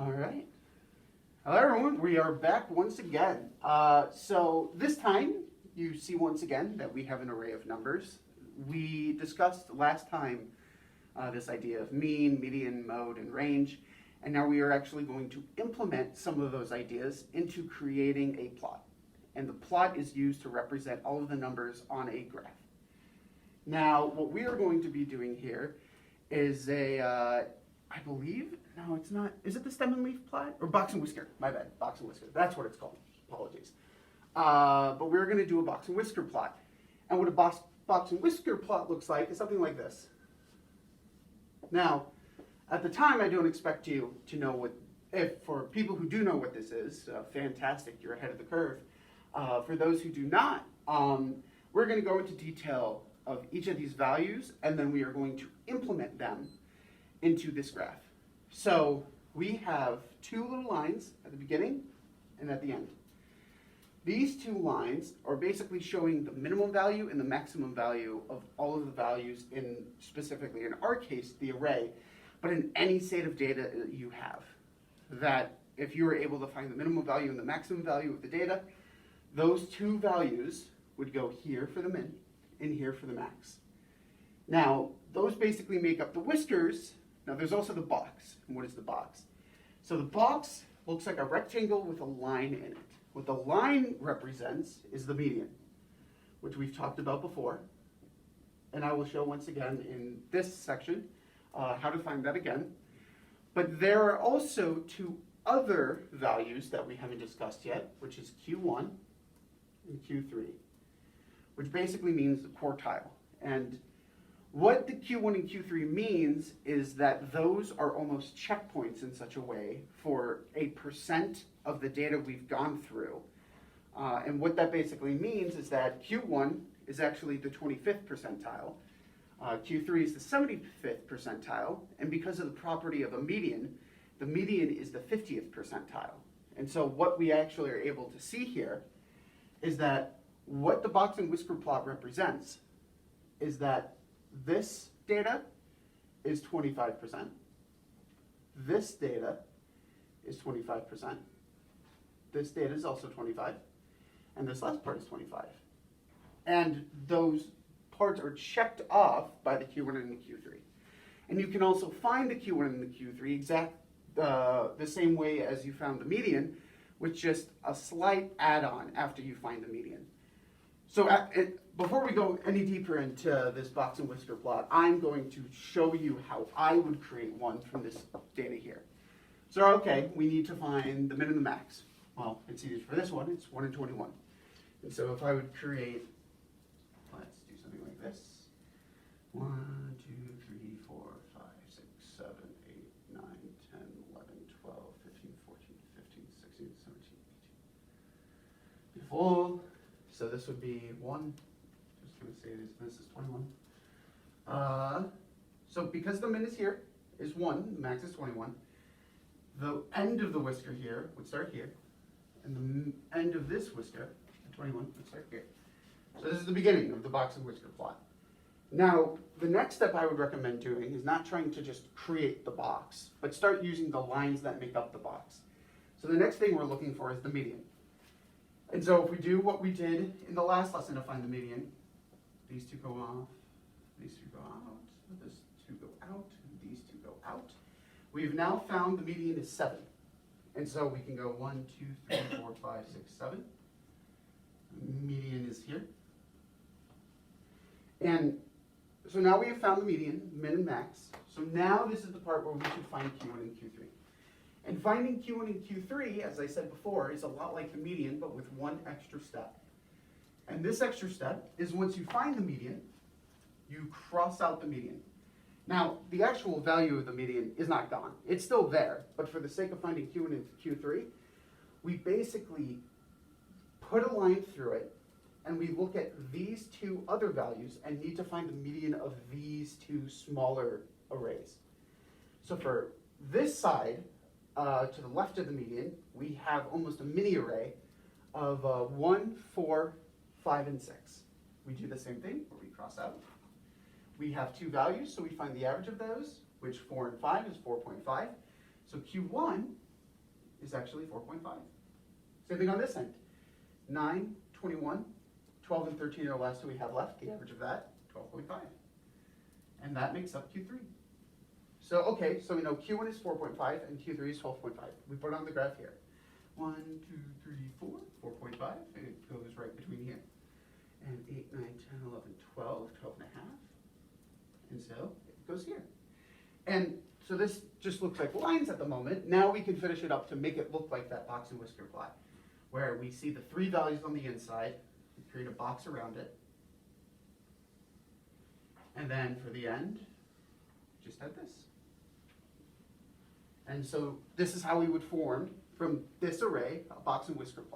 All right. Hello, everyone. We are back once again. So this time, you see once again that we have an array of numbers. We discussed last time this idea of mean, median, mode, and range, and now we are actually going to implement some of those ideas into creating a plot. And the plot is used to represent all of the numbers on a graph. Now, what we are going to be doing here is I believe, no, it's not. Is it the stem and leaf plot? Or box and whisker? My bad, box and whisker. That's what it's called. Apologies. But we're going to do a box and whisker plot. And what a box and whisker plot looks like is something like this. Now, at the time, I don't expect you to know what, for people who do know what this is, fantastic, you're ahead of the curve. For those who do not, we're going to go into detail of each of these values, and then we are going to implement them into this graph. So we have two little lines at the beginning and at the end. These two lines are basically showing the minimum value and the maximum value of all of the values in, specifically in our case, the array, but in any set of data that you have. That if you were able to find the minimum value and the maximum value of the data, those two values would go here for the min and here for the max. Now, those basically make up the whiskers. Now, there's also the box. And what is the box? So the box looks like a rectangle with a line in it. What the line represents is the median, which we've talked about before. And I will show once again in this section how to find that again. But there are also two other values that we haven't discussed yet, which is Q1 and Q3, which basically means the quartile. And what the Q1 and Q3 means is that those are almost checkpoints in such a way for a percent of the data we've gone through. And what that basically means is that Q1 is actually the 25th percentile, Q3 is the 75th percentile, and because of the property of a median, the median is the 50th percentile. And so what we actually are able to see here is that what the box and whisker plot represents is that this data is 25%. This data is 25%. This data is also 25. And this last part is 25. And those parts are checked off by the Q1 and the Q3. And you can also find the Q1 and the Q3 the same way as you found the median, with just a slight add-on after you find the median. So before we go any deeper into this box and whisker plot, I'm going to show you how I would create one from this data here. So okay, we need to find the min and the max. Well, it's easy for this one, it's 1 and 21. And so if I would create, let's do something like this. 1, 2, 3, 4, 5, 6, 7, 8, 9, 10, 11, 12, 15, 14, 15, 16, 17, 18. Beautiful. So this would be 1, just going to say this is 21. So because the min is here, is 1, the max is 21, the end of the whisker here would start here, and the end of this whisker, 21, would start here. So this is the beginning of the box and whisker plot. Now, the next step I would recommend doing is not trying to just create the box, but start using the lines that make up the box. So the next thing we're looking for is the median. And so if we do what we did in the last lesson to find the median, these two go off, these two go out, these two go out, and these two go out. We've now found the median is 7. And so we can go 1, 2, 3, 4, 5, 6, 7. Median is here. And so now we have found the median, min and max. So now this is the part where we should find Q1 and Q3. And finding Q1 and Q3, as I said before, is a lot like the median, but with one extra step. And this extra step is once you find the median, you cross out the median. Now, the actual value of the median is not gone. It's still there, but for the sake of finding Q1 and Q3, we basically put a line through it, and we look at these two other values and need to find the median of these two smaller arrays. So for this side, to the left of the median, we have almost a mini array of 1, 4, 5, and 6. We do the same thing where we cross out. We have two values, so we find the average of those, which 4 and 5 is 4.5. So Q1 is actually 4.5. Same thing on this end. 9, 21, 12 and 13 are the last two we have left. The average of that, 12.5. And that makes up Q3. So, okay, so we know Q1 is 4.5 and Q3 is 12.5. We put it on the graph here. 1, 2, 3, 4, 4.5, and it goes right between here. And 8, 9, 10, 11, 12, 12 and a half. And so it goes here. And so this just looks like lines at the moment. Now we can finish it up to make it look like that box and whisker plot, where we see the 3 values on the inside, we create a box around it, and then for the end, just add this. And so this is how we would form from this array a box and whisker plot.